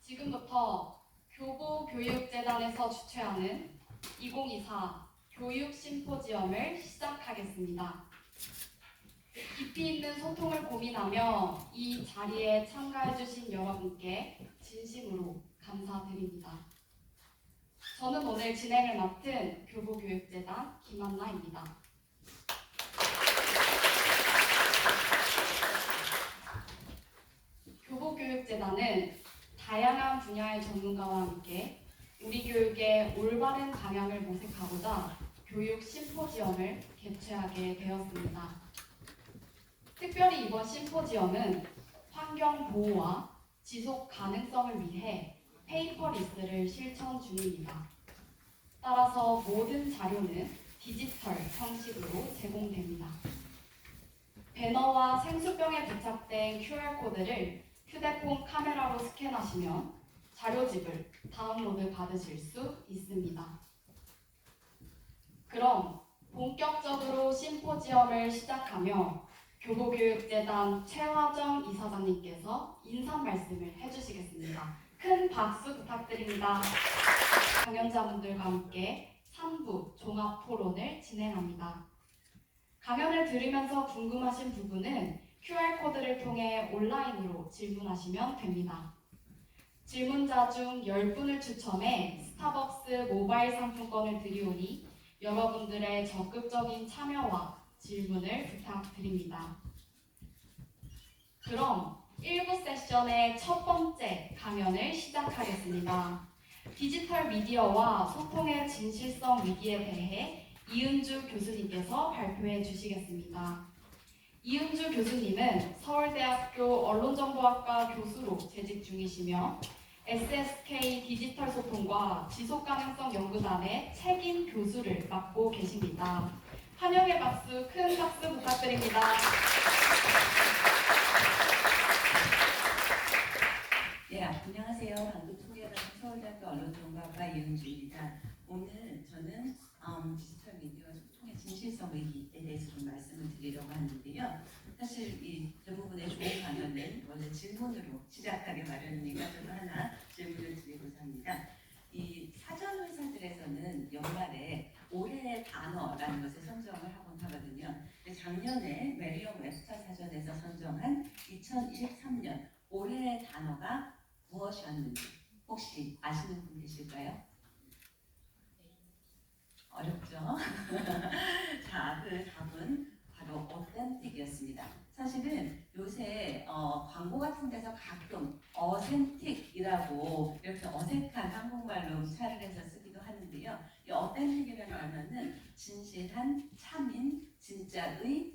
지금부터 교보교육재단에서 주최하는 2024 교육심포지엄을 시작하겠습니다. 깊이 있는 소통을 고민하며 이 자리에 참가해주신 여러분께 진심으로 감사드립니다. 저는 오늘 진행을 맡은 교보교육재단 김한나입니다. 교보교육재단은 다양한 분야의 전문가와 함께 우리 교육의 올바른 방향을 모색하고자 교육 심포지엄을 개최하게 되었습니다. 특별히 이번 심포지엄은 환경 보호와 지속 가능성을 위해 페이퍼리스를 실천 중입니다. 따라서 모든 자료는 디지털 형식으로 제공됩니다. 배너와 생수병에 부착된 QR코드를 휴대폰 카메라로 스캔하시면 자료집을 다운로드 받으실 수 있습니다. 그럼 본격적으로 심포지엄을 시작하며 교보교육재단 최화정 이사장님께서 인사 말씀을 해주시겠습니다. 큰 박수 부탁드립니다. 강연자분들과 함께 3부 종합토론을 진행합니다. 강연을 들으면서 궁금하신 부분은 QR코드를 통해 온라인으로 질문하시면 됩니다. 질문자 중 10분을 추첨해 스타벅스 모바일 상품권을 드리오니 여러분들의 적극적인 참여와 질문을 부탁드립니다. 그럼 1부 세션의 첫 번째 강연을 시작하겠습니다. 디지털 미디어와 소통의 진실성 위기에 대해 이은주 교수님께서 발표해 주시겠습니다. 이은주 교수님은 서울대학교 언론정보학과 교수로 재직 중이시며 SSK 디지털 소통과 지속가능성 연구단의 책임 교수를 맡고 계십니다. 환영의 박수, 큰 박수 부탁드립니다. 네, 안녕하세요. 방금 소개해드린 서울대학교 언론정보학과 이은주입니다. 오늘 저는 디지털 미디어 소통의 진실성 위기에 대해서 좀 말씀을 드리려고 하는데요. 사실 이 대부분의 좋은 강연은 원래 질문으로 시작하게 마련이니까 저도 하나 질문을 드리고자 합니다. 이 사전 회사들에서는 연말에 올해의 단어라는 것을 선정을 하곤 하거든요. 작년에 메리엄 웹스터 사전에서 선정한 2023년 올해의 단어가 무엇이었는지 혹시 아시는 분 계실까요? 어렵죠? 자, 그 답은 바로 authentic이었습니다. 사실은 요새 광고 같은 데서 가끔 authentic이라고 이렇게 어색한 한국말로 차를 해서 쓰기도 하는데요. 이 authentic이라는 단어는 진실한, 참인, 진짜의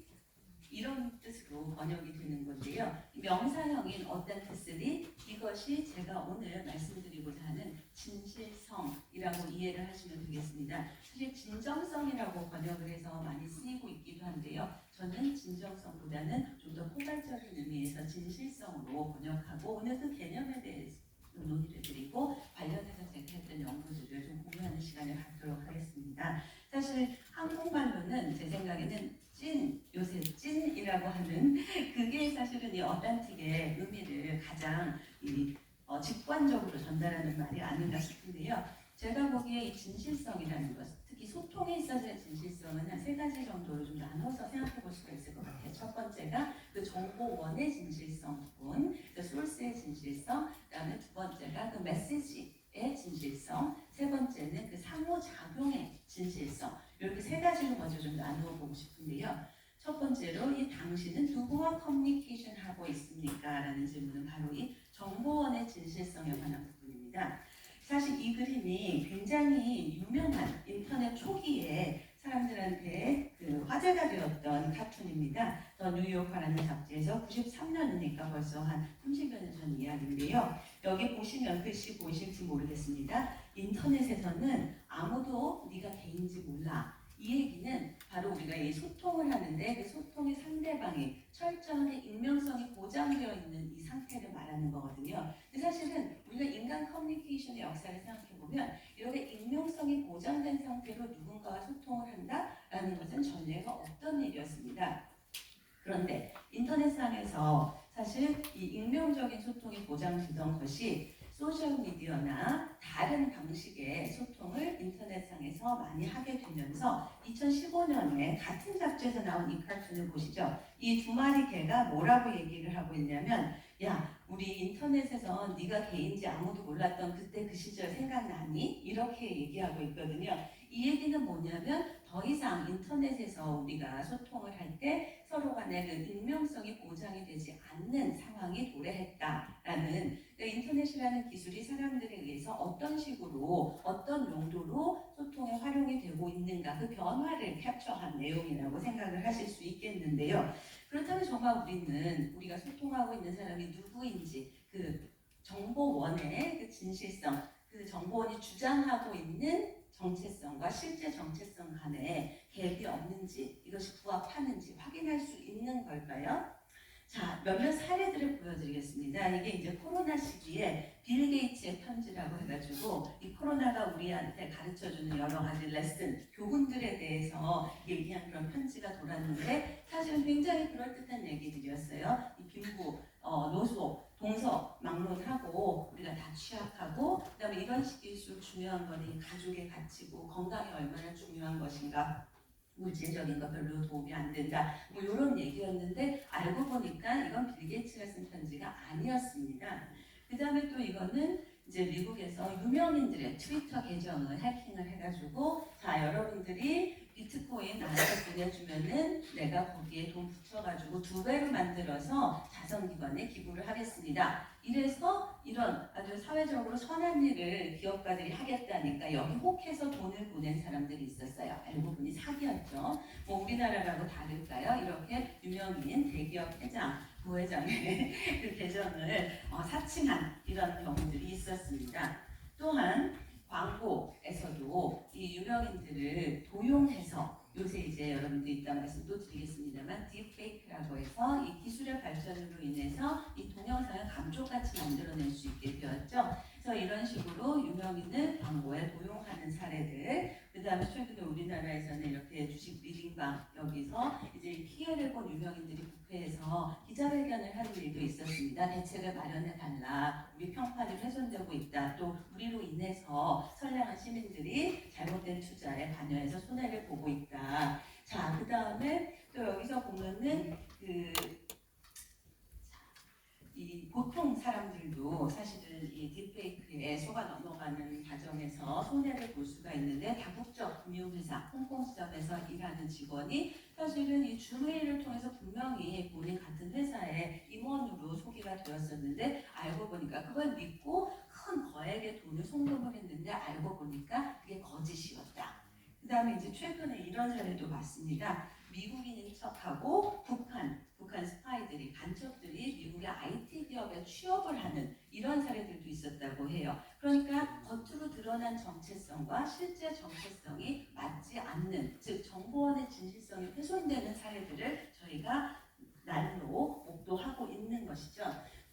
이런 뜻으로 번역이 되는 건데요. 명사형인 authenticity, 이것이 제가 오늘 말씀드리고자 하는 진실성이라고 이해를 하시면 되겠습니다. 사실 진정성이라고 번역을 해서 많이 쓰이고 있기도 한데요. 저는 진정성보다는 좀 더 포괄적인 의미에서 진실성으로 번역하고 오늘 그 개념에 대해서 논의를 드리고 관련해서 제가 했던 연구들을 좀 공유하는 시간을 갖도록 하겠습니다. 사실 한국말로는 제 생각에는 요새 찐이라고 하는 그게 사실은 이 어단틱의 의미를 가장 직관적으로 전달하는 말이 아닌가 싶은데요. 제가 보기에 이 진실성이라는 것, 특히 소통에 있어서의 진실성은 한 3가지 정도로 좀 나눠서 생각해 볼 수가 있을 것 같아요. 첫 번째가 그 정보원의 진실성 부분, 그 소스의 진실성, 그다음에 두 번째가 그 메시지의 진실성, 세 번째는 그 상호작용의 진실성. 이렇게 3가지로 먼저 좀 나누어 보고 싶은데요. 첫 번째로 이 당신은 누구와 커뮤니케이션 하고 있습니까? 라는 질문은 바로 이 정보원의 진실성에 관한 부분입니다. 사실 이 그림이 굉장히 유명한 인터넷 초기에 사람들한테 그 화제가 되었던 카툰입니다. 더 뉴요커라는 잡지에서 93년이니까 벌써 한 30여 년 전 이야기인데요. 여기 보시면 글씨 보이실지 모르겠습니다. 인터넷에서는 아무도 네가 개인지 몰라. 이 얘기는 바로 우리가 이 소통을 하는데 그 소통의 상대방이 철저하게 익명성이 보장되어 있는 이 상태를 말하는 거거든요. 근데 사실은 우리가 인간 커뮤니케이션의 역사를 생각해보면 이렇게 익명성이 보장된 상태로 누군가와 소통을 한다라는 것은 전례가 없던 일이었습니다. 그런데 인터넷상에서 사실 이 익명적인 소통이 보장되던 것이 소셜미디어나 다른 방식의 소통을 인터넷상에서 많이 하게 되면서 2015년에 같은 잡지에서 나온 이 카툰을 보시죠. 이 두 마리 개가 뭐라고 얘기를 하고 있냐면 야, 우리 인터넷에서 네가 개인지 아무도 몰랐던 그때 그 시절 생각나니? 이렇게 얘기하고 있거든요. 이 얘기는 뭐냐면 더 이상 인터넷에서 우리가 소통을 할 때 서로 간의 그 익명성이 보장이 되지 않는 상황이 도래했다라는 그러니까 인터넷이라는 기술이 사람들에 의해서 어떤 식으로 어떤 용도로 소통에 활용이 되고 있는가 그 변화를 캡처한 내용이라고 생각을 하실 수 있겠는데요. 그렇다면 정말 우리는 우리가 소통하고 있는 사람이 누구인지 그 정보원의 그 진실성 그 정보원이 주장하고 있는 정체성과 실제 정체성 간에 갭이 없는지 이것이 부합하는지 확인할 수 있는 걸까요? 자, 몇몇 사례들을 보여드리겠습니다. 이게 이제 코로나 시기에 빌 게이츠의 편지라고 해가지고 이 코로나가 우리한테 가르쳐주는 여러 가지 레슨, 교훈들에 대해서 얘기한 그런 편지가 돌았는데 사실은 굉장히 그럴듯한 얘기들이었어요. 이 빈부, 노소, 동서 막론하고 우리가 다 취약하고 그다음에 이런 시기일수록 중요한 거는 가족의 가치고 건강이 얼마나 중요한 것인가 물질적인 거 별로 도움이 안 된다 뭐 이런 얘기였는데 알고 보니까 이건 빌 게이츠가 쓴 편지가 아니었습니다. 그 다음에 또 이거는 이제 미국에서 유명인들의 트위터 계정을 해킹을 해가지고 자 여러분들이 비트코인 나한테 보내주면은 내가 거기에 돈 붙여가지고 2배로 만들어서 자선기관에 기부를 하겠습니다. 이래서 이런 아주 사회적으로 선한 일을 기업가들이 하겠다니까 여기 혹해서 돈을 보낸 사람들이 있었어요. 알고 보니 사기였죠. 뭐 우리나라라고 다를까요? 이렇게 유명인 대기업 회장, 부회장의 그 계정을 사칭한 이런 경우들이 있었습니다. 또한 광고에서도 이 유명인들을 도용해서 요새 이제 여러분들 이따 말씀 또 드리겠습니다만 딥페이크라고 해서 이 기술의 발전으로 인해서 이 동영상을 감쪽같이 만들어낼 수 있게 되었죠. 그래서 이런 식으로 유명인을 광고에 도용하는 사례들 그 다음에 최근에 우리나라에서는 이렇게 주식 리딩방 여기서 이제 피해를 본 유명인들이 국회에서 기자회견을 하는 일도 있었습니다. 대책을 마련해 달라. 우리 평판이 훼손되고 있다. 또 우리로 인해서 선량한 시민들이 잘못된 투자에 관여해서 손해를 보고 있다. 자, 그 다음에 또 여기서 보면은 이 보통 사람들도 사실은 이 딥페이크에 속아 넘어가는 과정에서 손해를 볼 수가 있는데 다국적 금융회사 홍콩 지점에서 일하는 직원이 사실은 이 줌회의를 통해서 분명히 본인 같은 회사의 임원으로 소개가 되었었는데 알고 보니까 그걸 믿고 큰 거액의 돈을 송금을 했는데 알고 보니까 그게 거짓이었다. 그 다음에 이제 최근에 이런 사례도 봤습니다. 미국인인 척하고 북한 스파이들이 간첩들이 미국의 IT 기업에 취업을 하는 이런 사례들도 있었다고 해요. 그러니까 겉으로 드러난 정체성과 실제 정체성이 맞지 않는 즉 정보원의 진실성이 훼손되는 사례들을 저희가 날로 목도하고 있는 것이죠.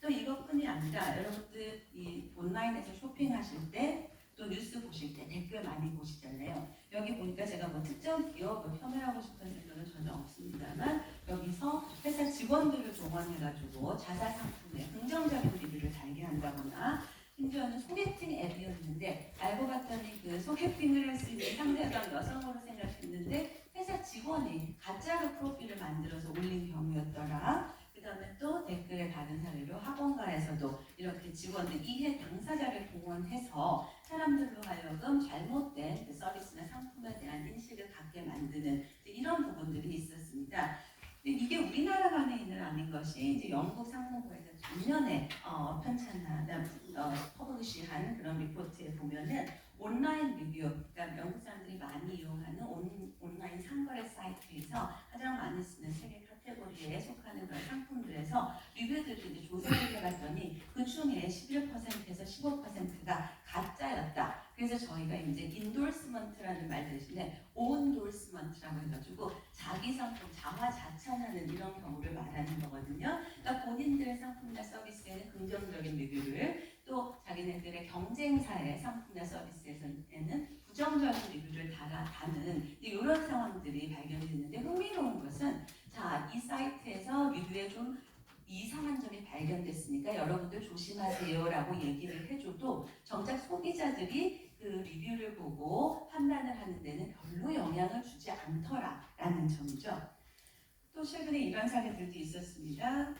또 이것뿐이 아니라 여러분들 이 온라인에서 쇼핑하실 때 또 뉴스 보실 때 댓글 많이 보시잖아요. 여기 보니까 제가 뭐 특정 기업을 폄훼하고 싶은 생각은 전혀 없습니다만 여기서 회사 직원들을 동원해가지고 자사 상품에 긍정적인 리뷰를 달게 한다거나 심지어는 소개팅 앱이었는데 알고 봤더니 그 소개팅을 할 수 있는 상대방 여성으로 생각했는데 회사 직원이 가짜로 프로필을 만들어서 올린 경우였더라. 그 다음에 또 댓글에 다른 사례로 학원가에서도 이렇게 직원들 이해 당사자를 동원해서 사람들로 하여금 잘못된 그 서비스나 상품에 대한 인식을 갖게 만드는 이런 부분들이 있었습니다. 이게 우리나라만의 일은 아닌 것이 이제 영국 상무부에서 작년에 편찬한 퍼블리시한 그런 리포트에 보면은 온라인 리뷰, 그러니까 영국 사람들이 많이 이용하는 온라인 상거래 사이트에서 가장 많이 쓰는 세 개 카테고리에 속하는 그런 상품들에서 리뷰들을 이제 조사를 해봤더니 그 중에 11%에서 15%가 가짜였다. 그래서 저희가 이제 인돌스먼트라는 말 대신에 온돌스먼트라고 해가지고 자기 상품 자화자찬하는 이런 경우를 말하는 거거든요. 그러니까 본인들의 상품이나 서비스에는 긍정적인 리뷰를, 또 자기네들의 경쟁사의 상품이나 서비스에는 부정적인 리뷰를 다는 이런 상황들이 발견됐는데, 흥미로운 것은 자, 이 사이트에서 리뷰에 좀 이상한 점이 발견됐으니까 여러분들 조심하세요라고 얘기를 해줘도 정작 소비자들이 그 리뷰를 보고 판단을 하는 데는 별로 영향을 주지 않더라라는 점이죠. 또 최근에 이런 사례들도 있었습니다.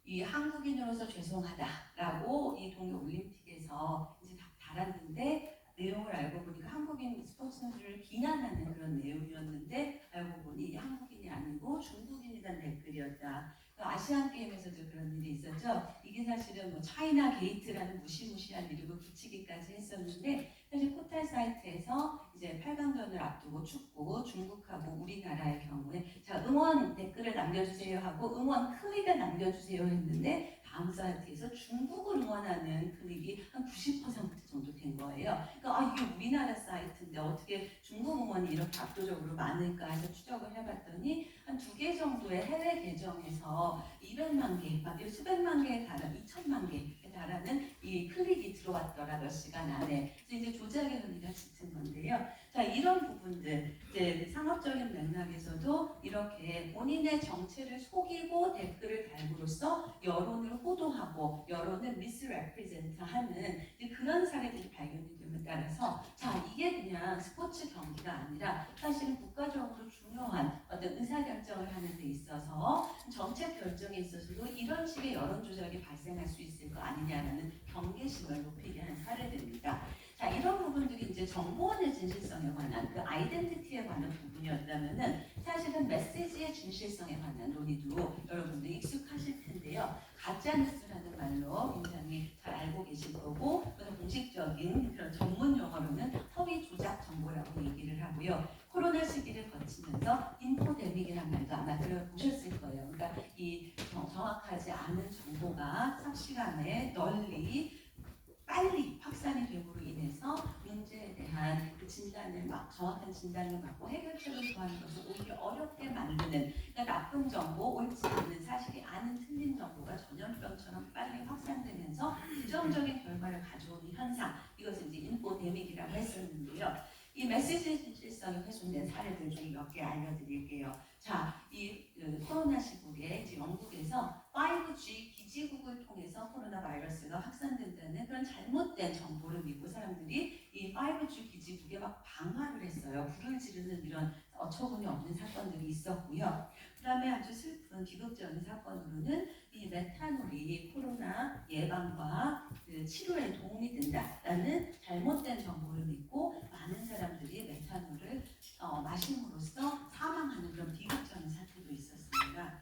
이 한국인으로서 죄송하다라고 이 동계올림픽에서 이제 달았는데, 내용을 알고 보니까 한국인 스포츠선수를 비난하는 그런 내용이었는데 알고 보니 한국인이 아니고 중국인이란 댓글이었다. 아시안 게임에서도 그런 일이 있었죠. 이게 사실은 뭐 차이나 게이트라는 무시무시한 이름을 붙이기까지 했었는데, 사실 포털 사이트에서 이제 8강전을 앞두고 축구 중국하고 우리나라의 경우에 자, 응원 댓글을 남겨주세요 하고 응원 클릭을 남겨주세요 했는데, 다음 사이트에서 중국을 응원하는 클릭이 한 90% 정도 된 거예요. 그러니까 이게 우리나라 사이트인데 어떻게 중국 응원이 이렇게 압도적으로 많을까 해서 추적을 해봤더니 한 2개 정도의 해외 계정에서 200만 개, 수백만 개에 달한 2천만 개에 달하는 이 클릭이 들어왔더라, 몇 시간 안에. 그래서 이제 조작의 의미가 짙은 건데요. 자, 이런 부분들, 이제 상업적인 맥락에서도 이렇게 본인의 정체를 속이고 댓글을 달므로써 여론을 호도하고 여론을 misrepresent하는 그런 사례들이 발견이 됨에 따라서, 자, 이게 그냥 스포츠 경기가 아니라 사실은 국가적으로 중요한 어떤 의사결정을 하는 데 있어서 정책 결정에 있어서도 이런 식의 여론 조작이 발생할 수 있을 거 아니냐라는 경계심을 높이게 한 사례들입니다. 자, 이런 부분들이 이제 정보원의 진실성에 관한 그 아이덴티티에 관한 부분이었다면은, 사실은 메시지의 진실성에 관한 논의도 여러분들 익숙하실 텐데요. 가짜뉴스라는 말로 굉장히 잘 알고 계실 거고, 그래서 공식적인 그런 전문 용어로는 허위 조작 정보라고 얘기를 하고요. 코로나 시기를 거치면서 인포데믹이라는 말도 아마 들어보셨을 거예요. 그러니까 이 정확하지 않은 정보가 삽시간에 널리 빨리 확산이 됨으로 인해서 문제에 대한 그 진단을 정확한 진단을 받고 해결책을 구하는 것을 오히려 어렵게 만드는, 그러니까 나쁜 정보, 옳지 않은, 사실이 아닌 틀린 정보가 전염병처럼 빨리 확산되면서 부정적인 결과를 가져오는 현상, 이것을 이제 인포데믹이라고 했었는데요. 이 메시지 진실성이 훼손된 사례들 중 몇 개 알려드릴게요. 자, 이 코로나 시국에 이제 영국에서 5G 기지국을 통해서 코로나 바이러스가 확산된다는 그런 잘못된 정보를 믿고 사람들이 이 5G 기지국에 막 방화를 했어요. 불을 지르는 이런 어처구니 없는 사건들이 있었고요. 그 다음에 아주 슬픈 비극적인 사건으로는 이 메탄올이 코로나 예방과 그 치료에 도움이 된다라는 잘못된 정보를 믿고 많은 사람들이 메탄올을 마심으로써 사망하는 그런 비극적인 사태도 있었습니다.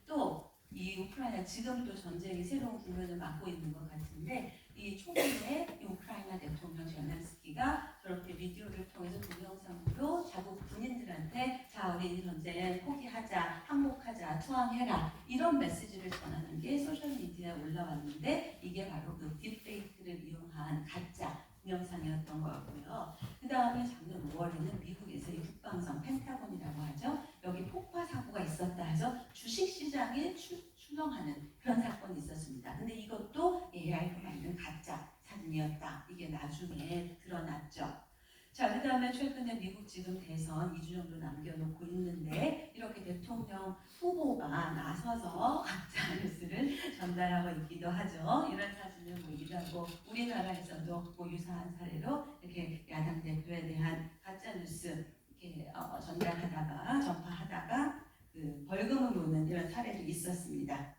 또 이 우크라이나 지금도 전쟁이 새로운 국면을 맞고 있는 것 같은데, 이 초기에 우크라이나 대통령 젤렌스키가 저렇게 비디오를 통해서 동영상으로 자국 군인들한테 자, 우리 이 전쟁 포기하자, 항복하자, 투항해라, 이런 메시지를 전하는 게 소셜미디어에 올라왔는데, 이게 바로 그 딥페이크를 이용한 가짜 동영상이었던 거였고요. 그 다음에 작년 5월에는 미국에서 이 국방성 펜타곤이라고 하죠. 여기 폭파 사고가 있었다 해서 주식시장에 출렁하는 그런 사건이 있었습니다. 근데 이것도 AI로 만든 가짜 사진이었다. 이게 나중에 드러났죠. 자, 그 다음에 최근에 미국 지금 대선 2주 정도 남겨놓고 있는데, 이렇게 대통령 후보가 나서서 가짜 뉴스를 전달하고 있기도 하죠. 이런 사진을 보이기도 하고, 우리나라에서도 뭐 유사한 사례로 이렇게 야당 대표에 대한 가짜 뉴스 이렇게 전파하다가 그 벌금을 물는 이런 사례도 있었습니다.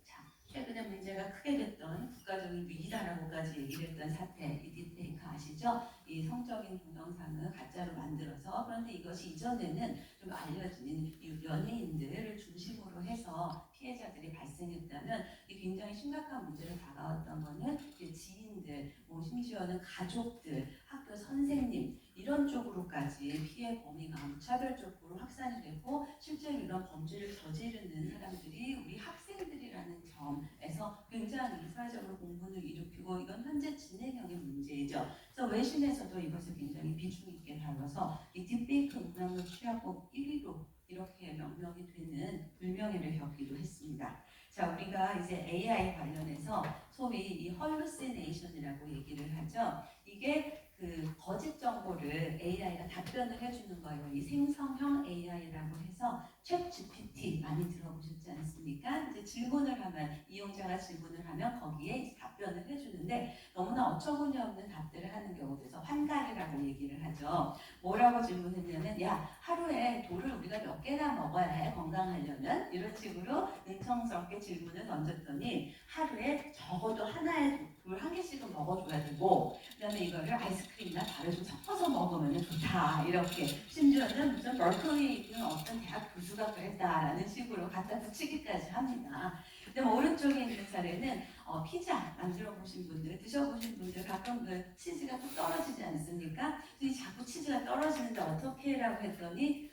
자, 최근에 문제가 크게 됐던 국가적인 위기다라고까지 얘기를 했던 사태, 이 딥페이크 아시죠? 이 성적인 동영상을 가짜로 만들어서 그런데 이것이 이전에는 좀 알려진 이 연예인들을 중심으로 해서 피해자들이 발생했다면 이 굉장히 심각한 문제로 다가왔던 거는 지인들, 뭐 심지어는 가족들, 학교 선생님 이런 쪽으로까지 피해 범위가 무차별적으로 확산이 되고 실제로 이런 범죄를 저지르는 사람들이 우리 학생들이라는 점에서 굉장히 사회적으로 공분을 일으키고 이건 현재 진행형의 문제이죠. 그래서 외신에서도 이것을 굉장히 비중 있게 다뤄서 이 딥페이크 음란물 취하법 1위로 이렇게 명명이 되는 불명예를 겪기도 했습니다. 자, 우리가 이제 AI 관련해서 소위 이 헐루시네이션이라고 얘기를 하죠. 이게 그 거짓 정보를 AI가 답변을 해주는 거예요. 이 생성형 AI라고 해서 챗 GPT 많이 들어보셨지 않습니까? 이제 질문을 하면 이용자가 질문을 하면 거기에 이제 답변을 해주는데 너무나 어처구니 없는 답들을 하는 경우에서 환각이라고 얘기를 하죠. 뭐라고 질문했냐면 야 하루에 돌을 우리가 몇 개나 먹어야 해 건강하려면 이런 식으로 능청스럽게 질문을 던졌더니 하루에 적어도 하나의 돌 한 개씩은 먹어줘야 되고 그다음에 이거를 아이스크림이나 다를 좀 섞어서 먹으면 좋다 이렇게 심지어는 무슨 버클리 있는 어떤 대학 교수가 그랬다라는 식으로 갖다 붙이기까지 합니다. 근데 오른쪽에 있는 사례는 피자 만들어 보신 분들, 드셔보신 분들 가끔 그 치즈가 또 떨어지지 않습니까? 이 자꾸 치즈가 떨어지는데 어떻게 해라고 했더니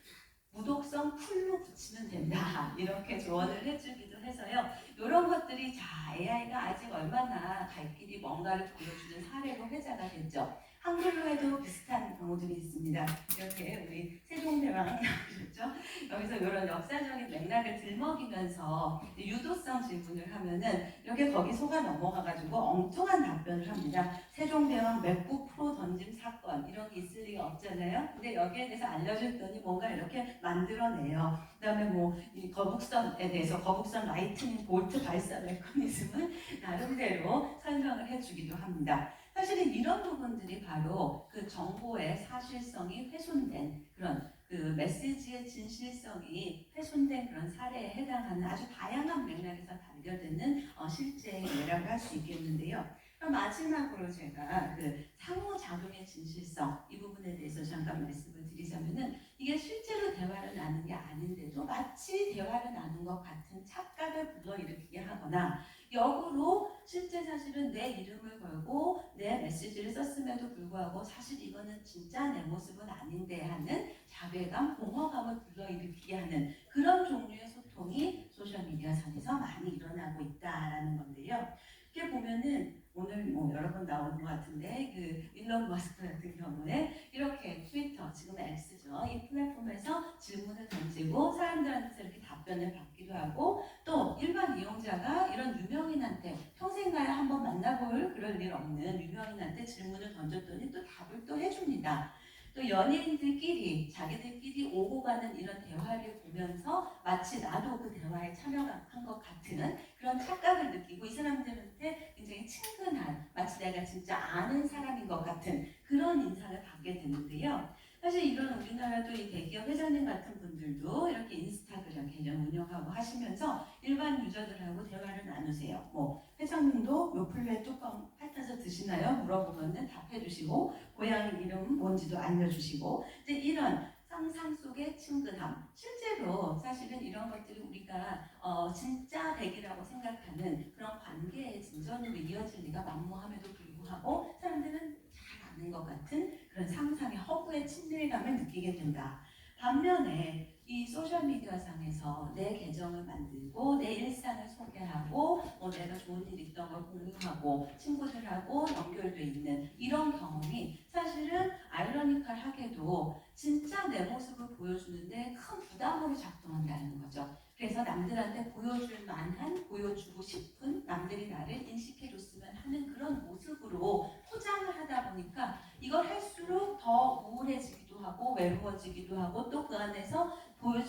무독성 풀로 붙이면 된다 이렇게 조언을 해주기도 해서요. 이런 것들이 자 AI가 아직 얼마나 갈 길이 뭔가를 보여주는 사례로 회자가 됐죠. 한글로 해도 비슷한 경우들이 있습니다. 이렇게 우리 세종대왕 나오셨죠? 여기서 이런 역사적인 맥락을 들먹이면서 유도성 질문을 하면은 이렇게 거기 속아 넘어가가지고 엉뚱한 답변을 합니다. 세종대왕 맥북 프로 던짐 사건 이런 게 있을 리가 없잖아요. 근데 여기에 대해서 알려줬더니 뭔가 이렇게 만들어내요. 그다음에 뭐 이 거북선에 대해서 거북선 라이트닝 볼트 발사 메커니즘은 나름대로 설명을 해주기도 합니다. 사실은 이런 부분들이 바로 그 정보의 사실성이 훼손된 그런 그 메시지의 진실성이 훼손된 그런 사례에 해당하는 아주 다양한 맥락에서 발견되는 실제 예라고 할 수 있겠는데요. 그럼 마지막으로 제가 그 상호작용의 진실성 이 부분에 대해서 잠깐 말씀을 드리자면은 이게 실제로 대화를 나눈 게 아닌데도 마치 대화를 나눈 것 같은 착각을 불러일으키게 하거나 역으로 실제 사실은 내 이름을 걸고 내 메시지를 썼음에도 불구하고 사실 이거는 진짜 내 모습은 아닌데 하는 자괴감, 공허감을 불러일으키게 하는 그런 종류의 소통이 소셜미디어 상에서 많이 일어나고 있다라는 건데요. 이렇게 보면은 오늘 뭐 여러 번 나오는 것 같은데 그 일론 머스크 같은 경우에 이렇게 트위터 지금 X죠 이 플랫폼에서 질문을 던지고 사람들한테서 이렇게 답변을 받기도 하고 또 일반 이용자가 이런 유명인한테 평생 가야 한번 만나볼 그럴 일 없는 유명인한테 질문을 던졌더니 또 답을 또 해줍니다. 또 연예인들끼리 자기들끼리 오고 가는 이런 대화를 보면서 마치 나도 그 대화에 참여한 것 같은 그런 착각을 느끼고 이 사람들한테 굉장히 친근한 마치 내가 진짜 아는 사람인 것 같은 그런 인상을 받게 되는데요. 사실 이런 우리나라도 이 대기업 회장님 같은 분들도 이렇게 인스타그램 계정 운영하고 하시면서 일반 유저들하고 대화를 나누세요. 뭐 회장님도 요플레 뚜껑 핥아서 드시나요? 물어보면은 답해주시고 고향 이름 뭔지도 알려주시고 이제 이런 상상 속의 친근함 실제로 사실은 이런 것들이 우리가 진짜 백이라고 생각하는 그런 관계의 진전으로 이어질 리가 만무함에도 불구하고 사람들은 잘 아는 것 같은 그런 상상의 허구의 친밀감을 느끼게 된다. 반면에 이 소셜미디어 상에서 내 계정을 만들고 내 일상을 소개하고 내가 좋은 일 있던 걸 공유하고 친구들하고 연결돼 있는 이런 경험이 사실은 아이러니컬하게도 진짜 내 모습을 보여주는데 큰 부담으로 작동한다는 거죠. 그래서 남들한테 보여줄 만한, 보여주고 싶은, 남들이 나를 인식해줬으면 하는 그런 모습으로 포장을 하다 보니까 이걸 할수록 더 우울해지기도 하고 외로워지기도 하고 또 그 안에서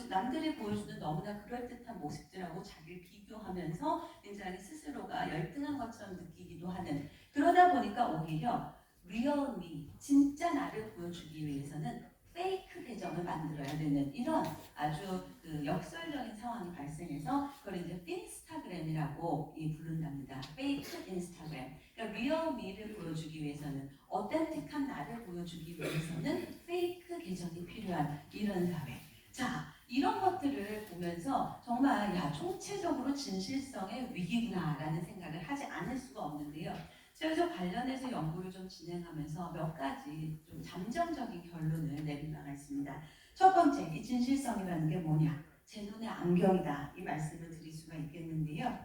남들이 보여주는 너무나 그럴듯한 모습들하고 자기를 비교하면서 굉장히 스스로가 열등한 것처럼 느끼기도 하는 그러다 보니까 오히려 리얼미 진짜 나를 보여주기 위해서는 페이크 계정을 만들어야 되는 이런 아주 그 역설적인 상황이 발생해서 그걸 이제 핀스타그램이라고 부른답니다. 페이크 인스타그램. 그러니까 리얼미를 보여주기 위해서는 어텐틱한 나를 보여주기 위해서는 페이크 계정이 필요한 이런 사회. 자, 이런 것들을 보면서 정말 총체적으로 진실성의 위기구나라는 생각을 하지 않을 수가 없는데요. 그래서 관련해서 연구를 좀 진행하면서 몇 가지 좀 잠정적인 결론을 내린 바가 있습니다. 첫 번째, 이 진실성이라는 게 뭐냐? 제 눈의 안경이다. 이 말씀을 드릴 수가 있겠는데요.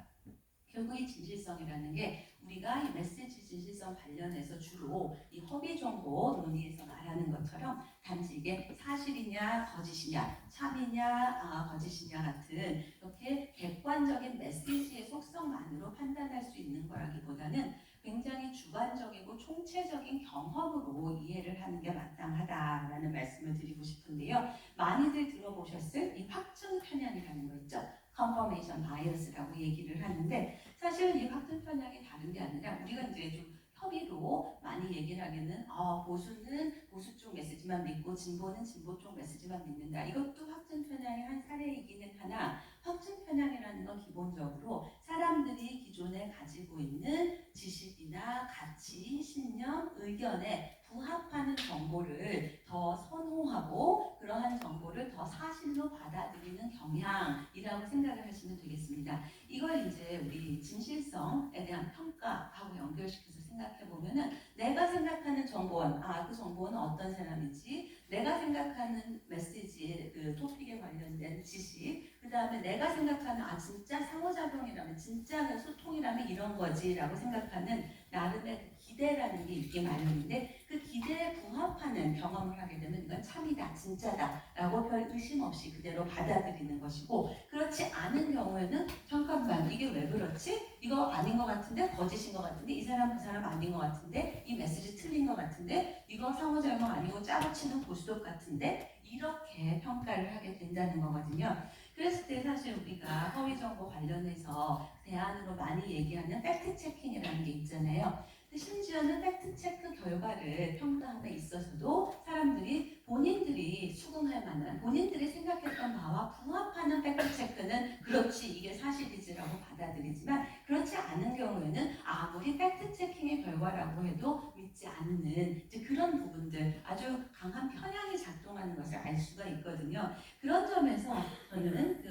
결국 이 진실성이라는 게 우리가 이 메시지 진실성 관련해서 주로 이 허위 정보 논의에서 말하는 것처럼 단지 이게 사실이냐 거짓이냐 참이냐 거짓이냐 같은 이렇게 객관적인 메시지의 속성만으로 판단할 수 있는 거라기보다는 굉장히 주관적이고 총체적인 경험으로 이해를 하는 게 마땅하다라는 말씀을 드리고 싶은데요. 많이들 들어보셨을 이 확증 편향이라는 거 있죠. confirmation bias라고 얘기를 하는데 사실은 이 확증 편향이 다른 게 아니라 우리가 이제 좀 협의로 많이 얘기를 하기는 보수는 보수 쪽 메시지만 믿고 진보는 진보 쪽 메시지만 믿는다. 이것도 확증 편향의 한 사례이기는 하나 확증 편향이라는 건 기본적으로 사람들이 기존에 가지고 있는 지식이나 가치, 신념, 의견에 부합하는 정보를 더 선호하고 그러한 정보를 더 사실로 받아들이는 경향이라고 생각을 하시면 되겠습니다. 이걸 이제 우리 진실성에 대한 평가하고 연결시켜서 생각해 보면은 내가 생각하는 정보원, 그 정보원은 어떤 사람이지, 내가 생각하는 메시지, 그 토픽에 관련된 지식, 그 다음에 내가 생각하는 진짜 상호작용이라면, 진짜 소통이라면 이런 거지라고 생각하는 나름의 그 기대라는 게 있기 마련인데 그 기대에 부합하는 경험을 하게 되면 이건 참이다, 진짜다라고 별 의심 없이 그대로 받아들이는 것이고 그렇지 않은 경우에는 잠깐만 이게 왜 그렇지? 이거 아닌 것 같은데 거짓인 것 같은데 이 사람 그 사람 아닌 것 같은데 이 메시지 틀린 것 같은데 이거 상호작용 아니고 짜고 치는 고스톱 같은데 이렇게 평가를 하게 된다는 거거든요. 그랬을 때 사실 우리가 허위정보 관련해서 대안으로 많이 얘기하는 팩트체킹이라는 게 있잖아요. 심지어는 팩트체크 결과를 평가함에 있어서도 사람들이 본인들이 수긍할 만한 본인들이 생각했던 바와 부합하는 팩트체크는 그렇지 이게 사실이지라고 받아들이지만 그렇지 않은 경우에는 아무리 팩트체킹의 결과라고 해도 믿지 않는 이제 그런 부분들 아주 강한 편향이 작동하는 것을 알 수가 있거든요. 그런 점에서 저는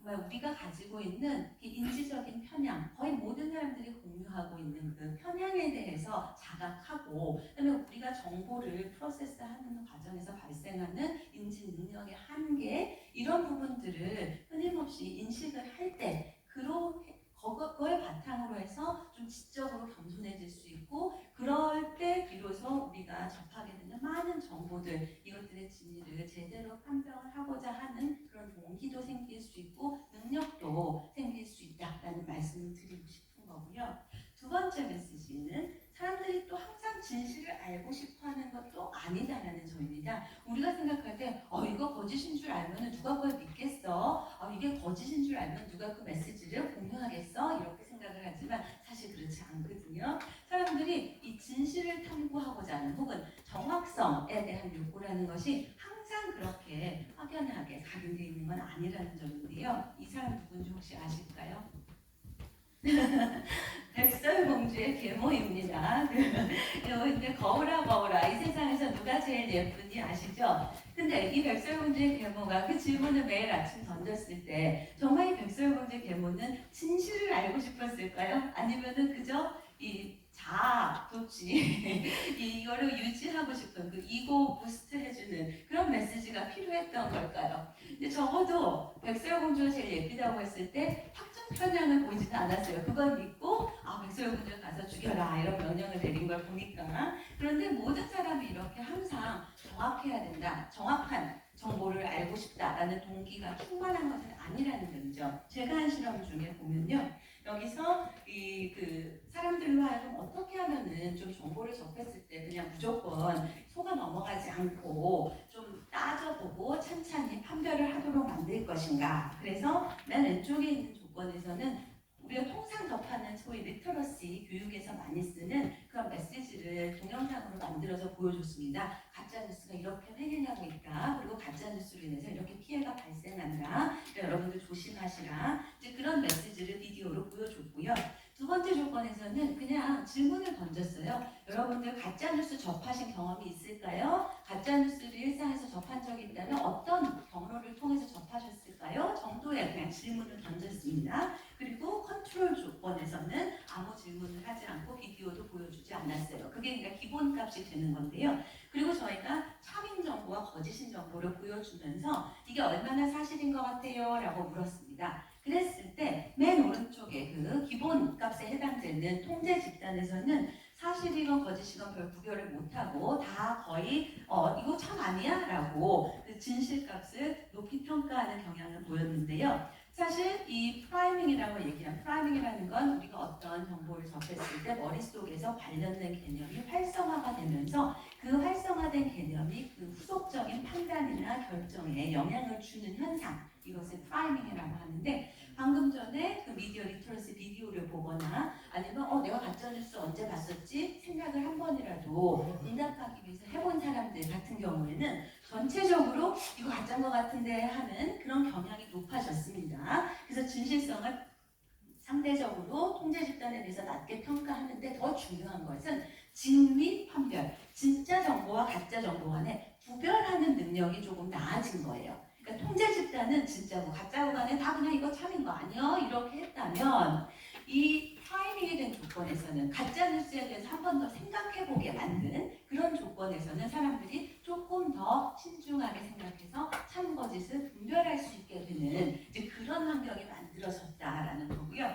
우리가 가지고 있는 이 인지적인 편향, 거의 모든 사람들이 공유하고 있는 그 편향에 대해서 자각하고, 그다음에 우리가 정보를 프로세스하는 과정에서 발생하는 인지 능력의 한계 이런 부분들을 끊임없이 인식을 할 때, 그걸 바탕으로 해서 좀 지적으로 겸손해질 수 있고, 그럴 때 비로소 우리가 접하게 되는 많은 정보들, 이것들의 진위를 제대로 판별을 하고자 하는 그런 동기도 생길 수 있고, 능력도 생길 수 있다라는 말씀을 드리고 싶은 거고요. 두 번째 메시지는 사람들이 또 항상 진실을 알고 싶어 하는 것도 아니다라는 점입니다. 우리가 생각할 때, 이거 거짓인 줄 알면 누가 그걸 믿겠어? 이게 거짓인 줄 알면 누가 그 메시지를 공유하겠어? 이렇게 생각을 하지만 사실 그렇지 않거든요. 사람들이 이 진실을 탐구하고자 하는 혹은 정확성에 대한 욕구라는 것이 항상 그렇게 확연하게 각인되어 있는 건 아니라는 점인데요. 이 사람 누군지 혹시 아실까요? 백설공주의 계모입니다. 근데 거울아 이 세상에서 누가 제일 예쁜지 아시죠? 근데 이 백설공주의 계모가 그 질문을 매일 아침 던졌을 때 정말 이 백설공주의 계모는 진실을 알고 싶었을까요? 아니면은 그저 이 자아 도취 이거를 유지하고 싶은 그 이고 부스트 해주는 그런 메시지가 필요했던 걸까요? 근데 적어도 백설공주가 제일 예쁘다고 했을 때 확정 편향을 보이지는 않았어요. 그걸 믿고 백설공주를 가서 죽여라 이런 명령을 내린 걸 보니까. 그런데 모든 사람이 이렇게 항상 정확해야 된다, 정확한 정보를 알고 싶다라는 동기가 충만한 것은 아니라는 점이죠. 제가 한 실험 중에 보면요. 여기서 그 사람들로 하여금 어떻게 하면은 좀 정보를 접했을 때 그냥 무조건 속아 넘어가지 않고 좀 따져보고 찬찬히 판별을 하도록 만들 것인가. 그래서 맨 왼쪽에 있는 조건에서는 우리가 통상 접하는 소위 리터러시 교육에서 많이 쓰는 그런 메시지를 동영상으로 만들어서 보여줬습니다. 가짜뉴스가 이렇게 횡행하고 있다. 그리고 가짜뉴스로 인해서 이렇게 피해가 발생한다. 그러니까 여러분들 조심하시라. 이제 그런 메시지를 비디오로 보여줬고요. 두 번째 조건에서는 그냥 질문을 던졌어요. 여러분들 가짜뉴스 접하신 경험이 있을까요? 가짜뉴스를 일상에서 접한 적이 있다면 어떤 경로를 통해서 접하셨을까요? 정도의 그냥 질문을 던졌습니다. 그리고 컨트롤 조건에서는 아무 질문을 하지 않고 비디오도 보여주지 않았어요. 그게 그러니까 기본값이 되는 건데요. 그리고 저희가 참인 정보와 거짓인 정보를 보여주면서 이게 얼마나 사실인 것 같아요? 라고 물었습니다. 그랬을 때 맨 오른쪽에 그 기본값에 해당되는 통제 집단에서는 사실이건 거짓이건 별 구별을 못하고 다 거의 이거 참 아니야? 라고 그 진실값을 높이 평가하는 경향을 보였는데요. 사실 이 프라이밍이라고 얘기한 프라이밍이라는 건 우리가 어떤 정보를 접했을 때 머릿속에서 관련된 개념이 활성화가 되면서 그 활성화된 개념이 그 후속적인 판단이나 결정에 영향을 주는 현상, 이것을 프라이밍이라고 하는데, 방금 전에 그 미디어 리터러시 비디오를 보거나 아니면 내가 가짜뉴스 언제 봤었지? 생각을 한 번이라도 응답하기 위해서 해본 사람들 같은 경우에는 전체적으로 이거 가짜인 것 같은데 하는 그런 경향이 높아졌습니다. 그래서 진실성을 상대적으로 통제 집단에 대해서 낮게 평가하는데 더 중요한 것은 진위 판별, 진짜 정보와 가짜 정보 간에 구별하는 능력이 조금 나아진 거예요. 그러니까 통제 집단은 진짜고 가짜고 간에 다 그냥 이거 참인 거 아니야? 이렇게 했다면 이 타이밍이 된 조건에서는 가짜뉴스에 대해서 한 번 더 생각해보게 만든 그런 조건에서는 사람들이 조금 더 신중하게 생각해서 참 거짓을 분별할 수 있게 되는 이제 그런 환경이 만들어졌다라는 거고요.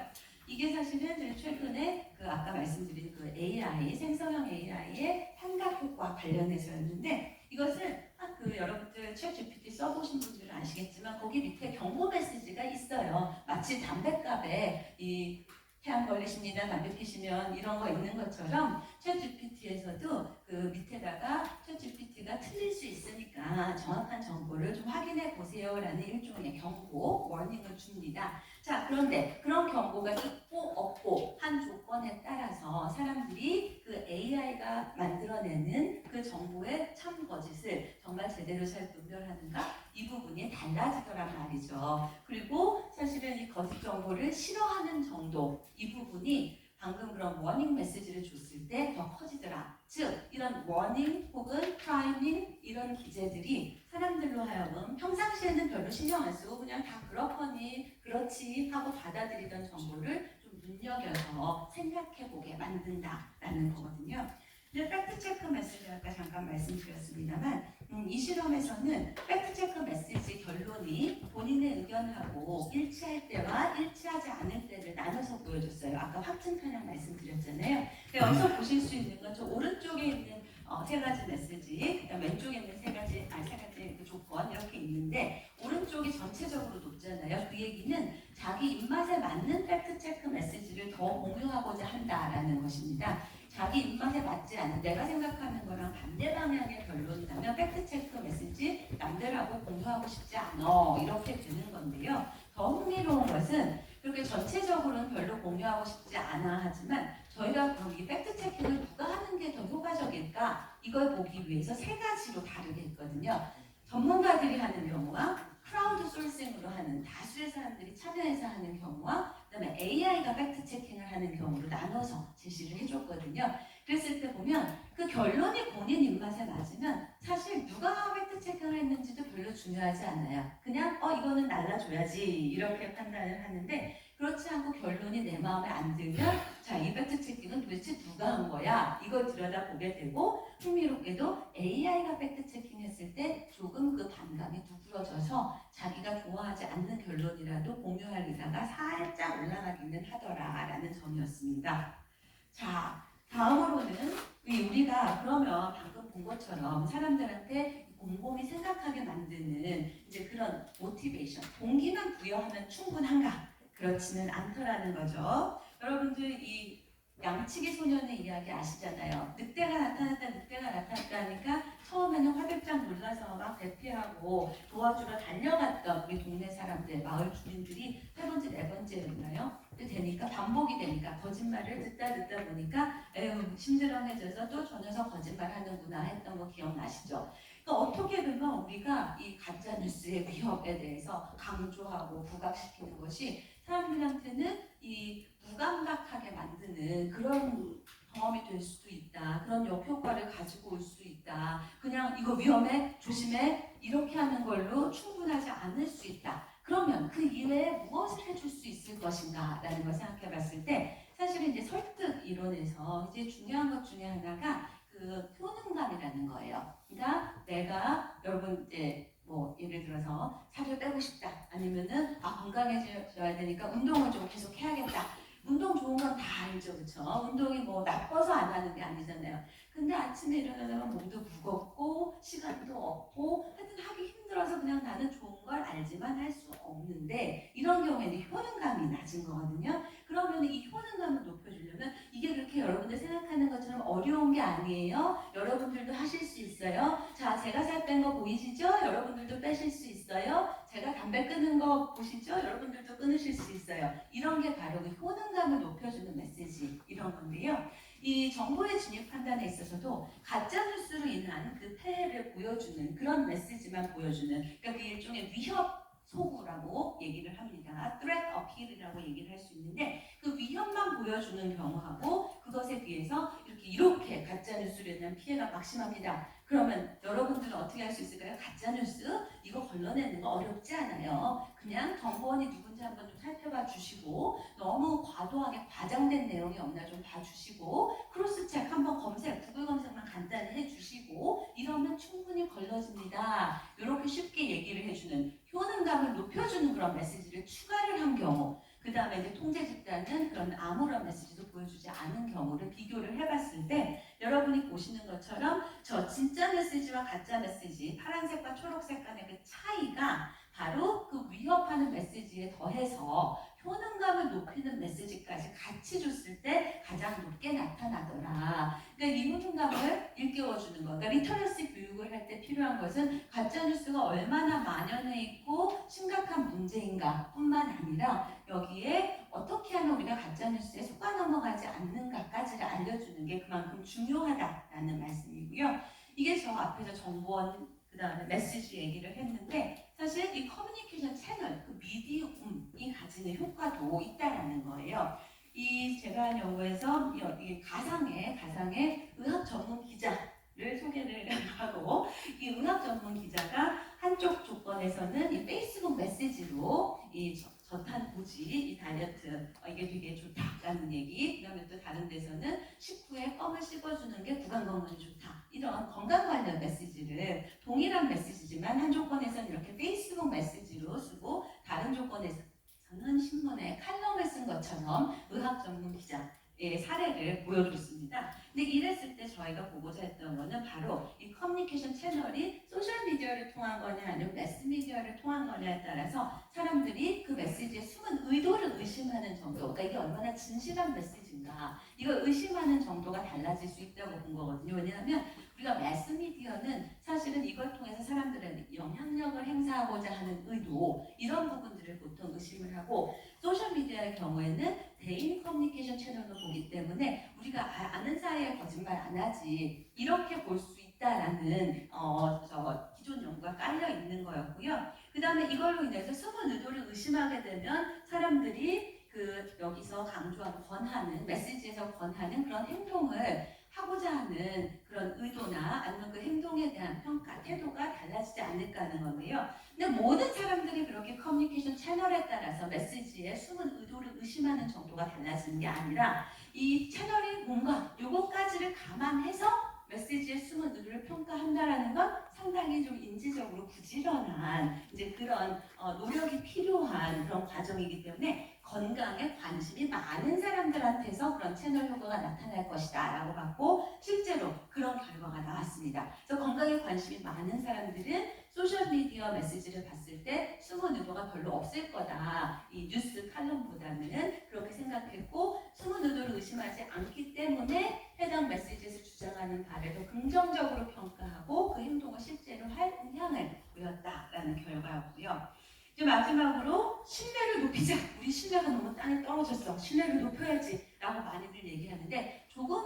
이게 사실은 저희 최근에 그 아까 말씀드린 그 AI, 생성형 AI의 환각 효과 관련해서였는데 이것을 그 여러분들 챗 GPT 써보신 분들은 아시겠지만 거기 밑에 경고 메시지가 있어요. 마치 담뱃갑에 이 태양 걸리십니다, 담배 피시면 이런 거 있는 것처럼 챗 GPT에서도 그 밑에다가 챗 GPT가 틀릴 수 있으니까 정확한 정보를 좀 확인해 보세요라는 일종의 경고, 워닝을 줍니다. 자, 그런데 그런 경고가 있고 없고 한 조건에 따라서 사람들이 그 AI가 만들어내는 그 정보의 참 거짓을 정말 제대로 잘 분별하는가? 이 부분이 달라지더란 말이죠. 그리고 사실은 이 거짓 정보를 싫어하는 정도, 이 부분이 방금 그런 워닝 메시지를 줬을 때 더 커지더라. 즉 이런 워닝 혹은 프라이밍 이런 기제들이 사람들로 하여금 평상시에는 별로 신경 안 쓰고 그냥 다 그렇거니 그렇지 하고 받아들이던 정보를 좀 눈여겨서 생각해보게 만든다라는 거거든요. 근데 팩트체크 메시지 아까 잠깐 말씀드렸습니다만 이 실험에서는 팩트체크 메시지 결론이 본인의 의견하고 일치할 때와 일치하지 않을 때를 나눠서 보여줬어요. 아까 확증 편향 말씀드렸잖아요. 여기서 보실 수 있는 건 저 오른쪽에 있는 세 가지 메시지, 그다음 왼쪽에 있는 세 가지 그 조건 이렇게 있는데 오른쪽이 전체적으로 높잖아요. 그 얘기는 자기 입맛에 맞는 팩트체크 메시지를 더 공유하고자 한다라는 것입니다. 자기 입맛에 맞지 않은 내가 생각하는 거랑 반대 방향의 결론이라면 팩트체크 메시지 남들하고 공유하고 싶지 않아 이렇게 되는 건데요. 더 흥미로운 것은 그렇게 전체적으로는 별로 공유하고 싶지 않아 하지만 저희가 그럼 이 팩트체킹을 누가 하는 게 더 효과적일까? 이걸 보기 위해서 세 가지로 다르게 했거든요. 전문가들이 하는 경우와 크라우드 소싱으로 하는 다수의 사람들이 참여해서 하는 경우와 그다음에 AI가 팩트 체킹을 하는 경우로 나눠서 제시를 해줬거든요. 그랬을 때 보면 그 결론이 본인 입맛에 맞으면 사실 누가 팩트 체킹을 했는지도 별로 중요하지 않아요. 그냥 이거는 날라줘야지 이렇게 판단을 하는데 그렇지 않고 결론이 내 마음에 안 들면 자, 이 팩트 체킹은 도대체 누가 한 거야? 이걸 들여다보게 되고 흥미롭게도 AI가 팩트 체킹 했을 때 조금 그 반감이 누그러져서 자기가 좋아하지 않는 결론이라도 공유할 의사가 살짝 올라가기는 하더라라는 점이었습니다. 자, 다음으로는 우리가 그러면 방금 본 것처럼 사람들한테 곰곰이 생각하게 만드는 이제 그런 모티베이션, 동기만 부여하면 충분한가? 그렇지는 않더라는 거죠. 여러분들 이 양치기 소년의 이야기 아시잖아요. 늑대가 나타났다 하니까 처음에는 화들짝 놀라서 막 대피하고 도와주러 달려갔던 우리 동네 사람들, 마을 주민들이 세 번째, 네 번째였나요? 되니까 반복이 되니까 거짓말을 듣다 보니까 에휴 심드렁해져서 또 저 녀석 거짓말하는구나 했던 거 기억나시죠? 그러니까 어떻게 보면 우리가 이 가짜 뉴스의 위협에 대해서 강조하고 부각시키는 것이 사람들한테는 이 무감각하게 만드는 그런 경험이 될 수도 있다. 그런 역효과를 가지고 올 수 있다. 그냥 이거 위험해, 조심해 이렇게 하는 걸로 충분하지 않을 수 있다. 그러면 그 이외에 무엇을 해줄 수 있을 것인가라는 걸 생각해 봤을 때 사실은 이제 설득 이론에서 이제 중요한 것 중에 하나가 그 효능감이라는 거예요. 그러니까 내가 여러분 이제 뭐 예를 들어서 살을 빼고 싶다 아니면은 건강해져야 되니까 운동을 좀 계속 해야겠다. 운동 좋은 건 다 알죠, 그렇죠? 운동이 뭐 나빠서 안 하는 게 아니잖아요. 근데 아침에 일어나면 몸도 무겁고 시간도 없고 하여튼 하기 힘들어서 그냥 나는 좋은 걸 알지만 할 수 없는데 이런 경우에는 효능감이 낮은 거거든요. 그러면 이 효능감을 높여주려면 이게 그렇게 여러분들 생각하는 것처럼 어려운 게 아니에요. 여러분들도 하실 수 있어요. 자, 제가 살 뺀 거 보이시죠? 여러분들도 빼실 수 있어요. 제가 담배 끊는 거 보시죠? 여러분들도 끊으실 수 있어요. 이런 게 바로 그 효능감을 높여주는 메시지 이런 건데요. 이 정보의 진입 판단에 있어서도 가짜 뉴스로 인한 그 폐해를 보여주는 그런 메시지만 보여주는 그러니까 그 일종의 위협 소구라고 얘기를 합니다. threat appeal이라고 얘기를 할 수 있는데 그 위협만 보여주는 경우하고 그것에 비해서 이렇게 가짜 뉴스로 인한 피해가 막심합니다. 그러면 여러분들은 어떻게 할 수 있을까요? 가짜 뉴스 이거 걸러내는 거 어렵지 않아요. 그냥 정보원이 누군지 한번 좀 살펴봐 주시고 너무 과도하게 과장된 내용이 없나 좀 봐주시고 크로스체크 한번 구글 검색만 간단히 해주시고 이러면 충분히 걸러집니다. 이렇게 쉽게 얘기를 해주는 효능감을 높여주는 그런 메시지를 추가를 한 경우 그 다음에 이제 통제 집단은 그런 아무런 메시지도 보여주지 않은 경우를 비교를 해봤을 때 여러분이 보시는 것처럼 저 진짜 메시지와 가짜 메시지 파란색과 초록색 간의 그 차이가 바로 그 위협하는 메시지에 더해서 효능감을 높이는 메시지까지 같이 줬을 때 가장 높게 나타나더라. 그러니까 이 효능감을 일깨워주는 거. 그러니까 리터러시 교육을 할 때 필요한 것은 가짜뉴스가 얼마나 만연해 있고 심각한 문제인가 뿐만 아니라 여기에 어떻게 하면 우리가 가짜뉴스에 속아 넘어가지 않는가까지를 알려주는 게 그만큼 중요하다라는 말씀이고요. 이게 저 앞에서 정보원 그 다음에 메시지 얘기를 했는데 사실 이 커뮤니케이션 채널, 그 미디움이 가지는 효과도 있다라는 거예요. 이 제가 한 연구에서 이 가상의 의학 전문 기자를 소개를 하고 이 의학 전문 기자가 한쪽 조건에서는 이 페이스북 메시지로 이 저탄고지, 이 다이어트 이게 되게 좋다라는 얘기 그 다음에 또 다른 데서는 식후에 껌을 씹어주는 게 구강 건강에 좋다 이런 건강 관련 메시지를 동일한 메시지지만 한 조건에서는 이렇게 페이스북 메시지로 쓰고 다른 조건에서는 신문에 칼럼을 쓴 것처럼 의학 전문 기자의 사례를 보여줬습니다. 근데 이랬을 때 저희가 보고자 했던 거는 바로 이 커뮤니케이션 채널이 소셜미디어를 통한 거냐 아니면 매스미디어를 통한 거냐에 따라서 사람들이 그 메시지의 숨은 의도를 의심하는 정도 그러니까 이게 얼마나 진실한 메시지인가 이걸 의심하는 정도가 달라질 수 있다고 본 거거든요. 왜냐하면 우리가 매스미디어는 사실은 이걸 통해서 사람들의 영향력을 행사하고자 하는 의도 이런 부분들을 보통 의심을 하고 소셜미디어의 경우에는 대인 커뮤니케이션 채널로 보기 때문에 우리가 아는 사이에 거짓말 안 하지 이렇게 볼 수 있다라는 기존 연구가 깔려 있는 거였고요. 그 다음에 이걸로 인해서 숨은 의도를 의심하게 되면 사람들이 그 여기서 강조하는 권하는 메시지에서 권하는 그런 행동을 하고자 하는 그런 의도나 아니면 그 행동에 대한 평가, 태도가 달라지지 않을까 하는 건데요. 근데 모든 사람들이 그렇게 커뮤니케이션 채널에 따라서 메시지의 숨은 의도를 의심하는 정도가 달라지는 게 아니라 이 채널이 뭔가 요거까지를 감안해서 메시지의 숨은 의도를 평가한다라는 건 상당히 좀 인지적으로 부지런한 이제 그런 노력이 필요한 그런 과정이기 때문에 건강에 관심이 많은 사람들한테서 그런 채널 효과가 나타날 것이다 라고 봤고 실제로 그런 결과가 나왔습니다. 그래서 건강에 관심이 많은 사람들은 소셜미디어 메시지를 봤을 때 숨은 의도가 별로 없을 거다. 이 뉴스 칼럼보다는 그렇게 생각했고 숨은 의도를 의심하지 않기 때문에 해당 메시지에서 주장하는 바를 더 긍정적으로 평가하고 그 행동을 실제로 할 의향을 보였다라는 결과였고요. 이제 마지막으로 신뢰를 높이자. 우리 신뢰가 너무 땅에 떨어졌어. 신뢰를 높여야지라고 많이들 얘기하는데 조금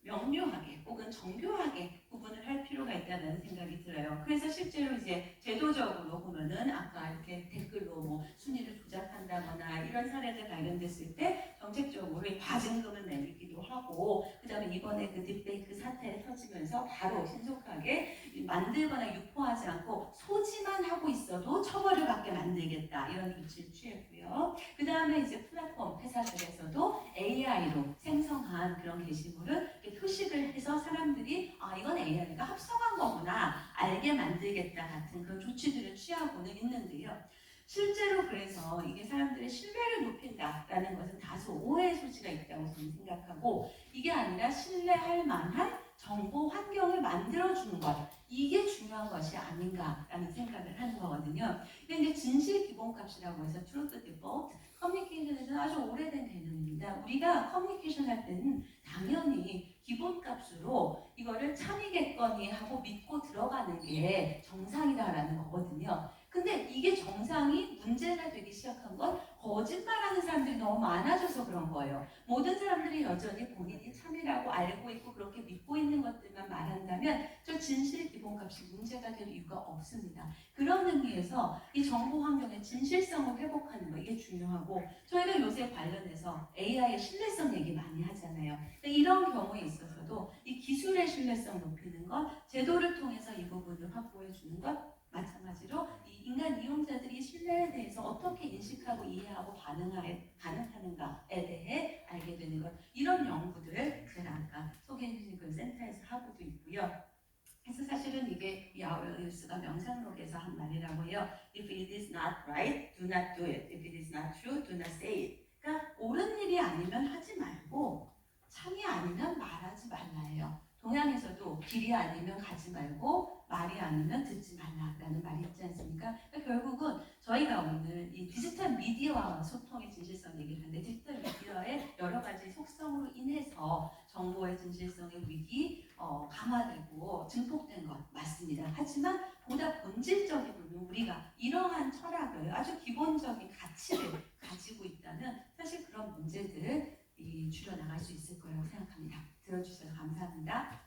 명료하게 혹은 정교하게 구분을 할 필요가 있다는 생각이 들어요. 그래서 실제로 이제 제도적으로 보면은 아까 이렇게 댓글로 뭐 순위를 조작한다거나 이런 사례들 발견됐을 때 정책적으로 과징금을 내리기도 하고, 그다음에 이번에 그 딥페이크 사태 터지면서 바로 신속하게 만들거나 유포하지 않고 소지만 하고 있어도 처벌을 받게 만들겠다 이런 조치를 취했고요. 그다음에 이제 플랫폼 회사들에서도 AI로 생성한 그런 게시물을 표식을 해서 사람들이 이건 AI가 합성한 거구나 알게 만들겠다 같은 그런 조치들을 취하고는 있는데요. 실제로 그래서 이게 사람들의 신뢰를 높인다라는 것은 다소 오해의 소지가 있다고 저는 생각하고, 이게 아니라 신뢰할 만한 정보 환경을 만들어주는 것, 이게 중요한 것이 아닌가라는 생각을 하는 거거든요. 근데 이제 진실 기본값이라고 해서 truth default, 커뮤니케이션에서는 아주 오래된 개념입니다. 우리가 커뮤니케이션 할 때는 당연히 기본값으로 이거를 참이겠거니 하고 믿고 들어가는 게 정상이다라는 거거든요. 근데 이게 정상이 문제가 되기 시작한 건 거짓말하는 사람들이 너무 많아져서 그런 거예요. 모든 사람들이 여전히 본인이 참이라고 알고 있고 그렇게 믿고 있는 것들만 말한다면 저 진실 기본값이 문제가 될 이유가 없습니다. 그런 의미에서 이 정보 환경의 진실성을 회복하는 거, 이게 중요하고, 저희가 요새 관련해서 AI의 신뢰성 얘기 많이 하잖아요. 이런 경우에 있어서도 이 기술의 신뢰성 높이는 것, 제도를 통해서 이 부분을 확보해 주는 것, 마찬가지로 이 인간 이용자들이 신뢰에 대해서 어떻게 인식하고 이해하고 반응하는가에 대해 알게 되는 것, 이런 연구들 제가 아까 소개해 주신 그 센터에서 하고도 있고요. 그래서 사실은 이게 야우리우스가 명상록에서 한 말이라고 해요. If it is not right, do not do it. If it is not true, do not say it. 그러니까 옳은 일이 아니면 하지 말고 참이 아니면 말하지 말라예요. 동양에서도 길이 아니면 가지 말고 말이 아니면 듣지 말라라는 말이 있지 않습니까? 그러니까 결국은 저희가 오늘 이 디지털 미디어와 소통의 진실성 얘기를 하는데, 디지털 미디어의 여러 가지 속성으로 인해서 정보의 진실성의 위기 강화되고 증폭된 것 맞습니다. 하지만 보다 본질적으로는 우리가 이러한 철학을, 아주 기본적인 가치를 가지고 있다면 사실 그런 문제들을 줄여나갈 수 있을 거라고 생각합니다. 들어주셔서 감사합니다.